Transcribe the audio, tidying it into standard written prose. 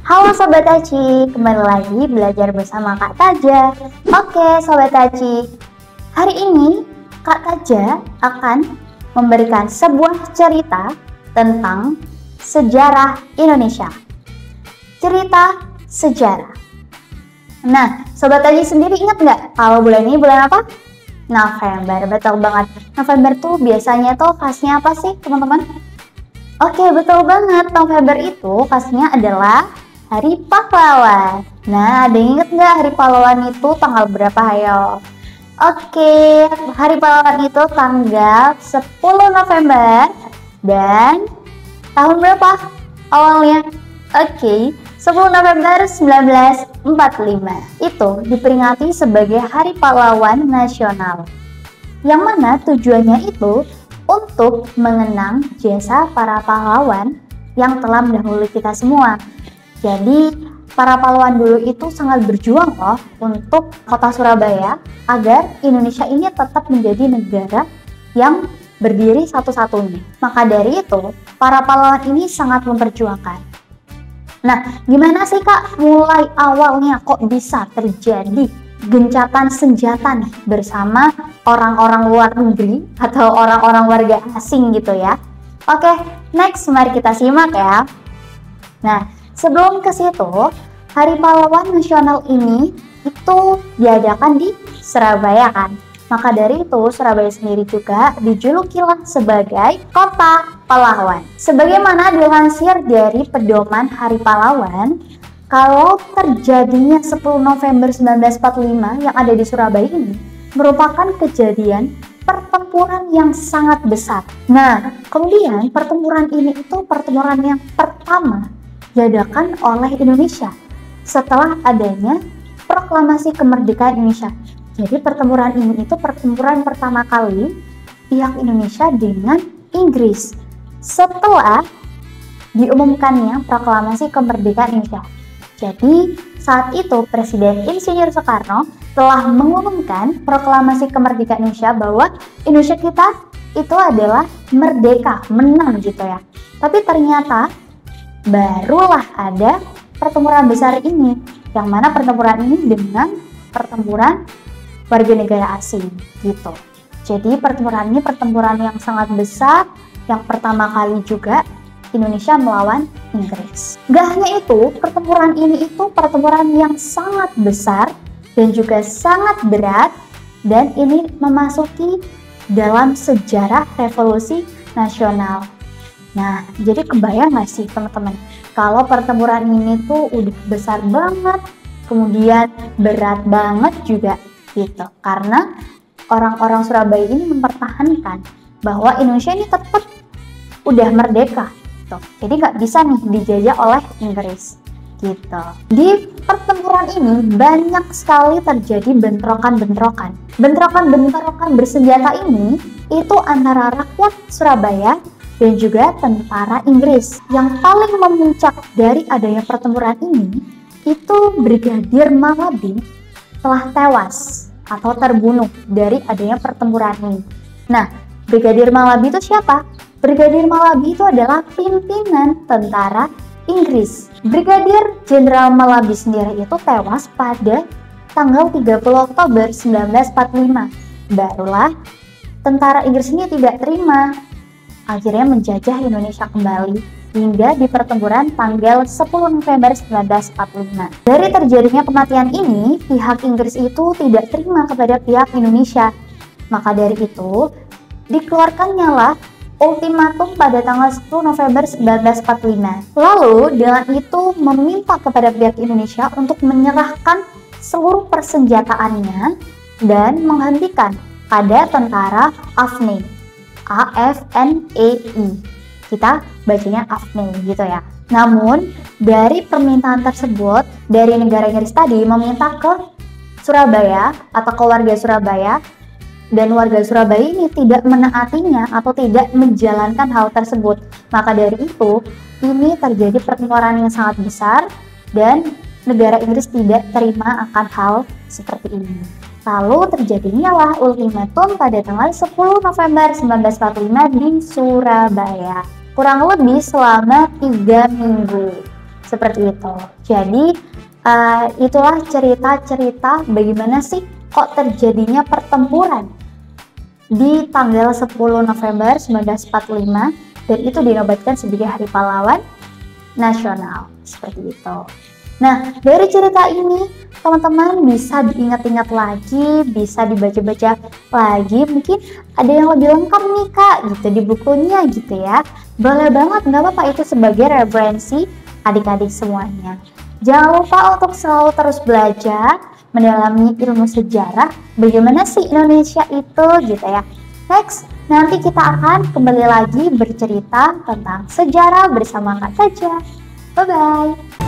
Halo Sobat Aci, kembali lagi belajar bersama Kak Taja. Oke Sobat Aci, hari ini Kak Taja akan memberikan sebuah cerita tentang sejarah Indonesia. Cerita sejarah. Nah, Sobat Aci sendiri ingat nggak kalau bulan ini bulan apa? November, betul banget. November tuh biasanya tuh khasnya apa sih teman-teman? Oke, betul banget. November itu khasnya adalah Hari Pahlawan. Nah, ada yang inget nggak Hari Pahlawan itu tanggal berapa, ayo? Oke, Hari Pahlawan itu tanggal 10 November. Dan tahun berapa awalnya? Oke, 10 November 1945. Itu diperingati sebagai Hari Pahlawan Nasional. Yang mana tujuannya itu untuk mengenang jasa para pahlawan yang telah mendahului kita semua. Jadi, para pahlawan dulu itu sangat berjuang loh untuk kota Surabaya agar Indonesia ini tetap menjadi negara yang berdiri satu-satunya. Maka dari itu, para pahlawan ini sangat memperjuangkan. Nah, gimana sih Kak mulai awalnya kok bisa terjadi gencatan senjata nih bersama orang-orang luar negeri atau orang-orang warga asing gitu ya? Oke, next mari kita simak ya. Nah, sebelum ke situ, Hari Pahlawan Nasional ini itu diadakan di Surabaya kan. Maka dari itu Surabaya sendiri juga dijulukilah sebagai Kota Pahlawan. Sebagaimana dilansir dari pedoman Hari Pahlawan, kalau terjadinya 10 November 1945 yang ada di Surabaya ini merupakan kejadian pertempuran yang sangat besar. Nah, kemudian pertempuran ini itu pertempuran yang pertama diadakan oleh Indonesia setelah adanya proklamasi kemerdekaan Indonesia. Jadi pertempuran ini itu pertempuran pertama kali pihak Indonesia dengan Inggris setelah diumumkannya proklamasi kemerdekaan Indonesia. Jadi saat itu Presiden Insinyur Soekarno telah mengumumkan proklamasi kemerdekaan Indonesia bahwa Indonesia kita itu adalah merdeka, menang gitu ya. Tapi ternyata barulah ada pertempuran besar ini, yang mana pertempuran ini dengan pertempuran warga negara asing gitu. Jadi pertempuran ini pertempuran yang sangat besar, yang pertama kali juga Indonesia melawan Inggris. Gak hanya itu, pertempuran ini itu pertempuran yang sangat besar dan juga sangat berat, dan ini memasuki dalam sejarah revolusi nasional. Nah, jadi kebayang gak sih teman-teman, kalau pertempuran ini tuh udah besar banget, kemudian berat banget juga gitu. Karena orang-orang Surabaya ini mempertahankan bahwa Indonesia ini tetap udah merdeka gitu. Jadi nggak bisa nih dijajah oleh Inggris gitu. Di pertempuran ini banyak sekali terjadi bentrokan-bentrokan. Bentrokan-bentrokan bersenjata ini itu antara rakyat Surabaya dan juga tentara Inggris. Yang paling memuncak dari adanya pertempuran ini itu Brigadir Malabi telah tewas atau terbunuh dari adanya pertempuran ini. Nah, Brigadir Malabi itu siapa? Brigadir Malabi itu adalah pimpinan tentara Inggris. Brigadir Jenderal Malabi sendiri itu tewas pada tanggal 30 Oktober 1945. Barulah tentara Inggris ini tidak terima, akhirnya menjajah Indonesia kembali hingga di pertempuran tanggal 10 November 1945. Dari terjadinya kematian ini, pihak Inggris itu tidak terima kepada pihak Indonesia. Maka dari itu, dikeluarkannya lah ultimatum pada tanggal 10 November 1945. Lalu dengan itu meminta kepada pihak Indonesia untuk menyerahkan seluruh persenjataannya dan menghentikan pada tentara AFNI. AFNEI. Kita bacanya AFNI gitu ya. Namun dari permintaan tersebut dari negara Inggris tadi meminta ke Surabaya atau ke warga Surabaya, dan warga Surabaya ini tidak menaatinya atau tidak menjalankan hal tersebut. Maka dari itu, ini terjadi pertempuran yang sangat besar dan negara Inggris tidak terima akan hal seperti ini. Lalu terjadinya lah ultimatum pada tanggal 10 November 1945 di Surabaya. Kurang lebih selama 3 minggu. Seperti itu. Jadi itulah cerita-cerita bagaimana sih kok terjadinya pertempuran di tanggal 10 November 1945 dan itu dinobatkan sebagai Hari Pahlawan Nasional. Seperti itu. Nah, dari cerita ini teman-teman bisa diingat-ingat lagi, bisa dibaca-baca lagi. Mungkin ada yang lebih lengkap nih Kak, gitu di bukunya gitu ya. Boleh banget, nggak apa-apa, itu sebagai referensi adik-adik semuanya. Jangan lupa untuk selalu terus belajar, mendalami ilmu sejarah, bagaimana sih Indonesia itu gitu ya. Next, nanti kita akan kembali lagi bercerita tentang sejarah bersama Kak Taja. Bye-bye.